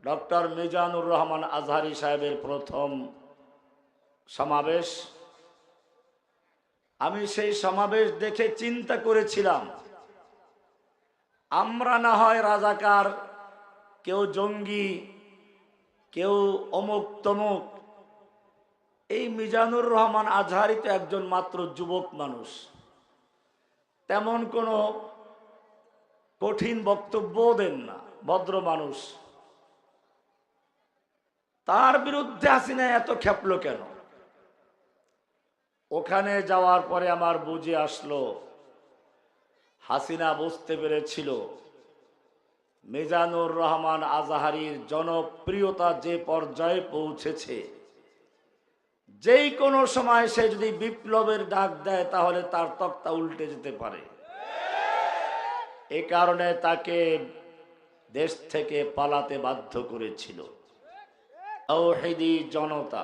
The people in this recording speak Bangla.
ডক্টর মিজানুর রহমান আজহারি সাহেবের প্রথম সমাবেশ। আমি সেই সমাবেশ দেখে চিন্তা করেছিলাম, আমরা না হয় রাজাকার, কেউ জঙ্গি, কেউ অমুক তমুক, এই মিজানুর রহমান আজহারি তো একজন মাত্র যুবক মানুষ, তেমন কোনো কঠিন বক্তব্য দেন না, ভদ্র মানুষ, তার বিরুদ্ধে হাসিনা এত খেপলো কেন? ওখানে যাওয়ার পরে আমার বুঝে আসলো, হাসিনা বুঝতে পেরেছিল মিজানুর রহমান আজহারির জনপ্রিয়তা যে পর্যায়ে পৌঁছেছে, যেই কোনো সময় সে যদি বিপ্লবের ডাক দেয় তাহলে তার তক্তা উল্টে যেতে পারে। এ কারণে তাকে দেশ থেকে পালাতে বাধ্য করেছিল তাওহীদি জনতা।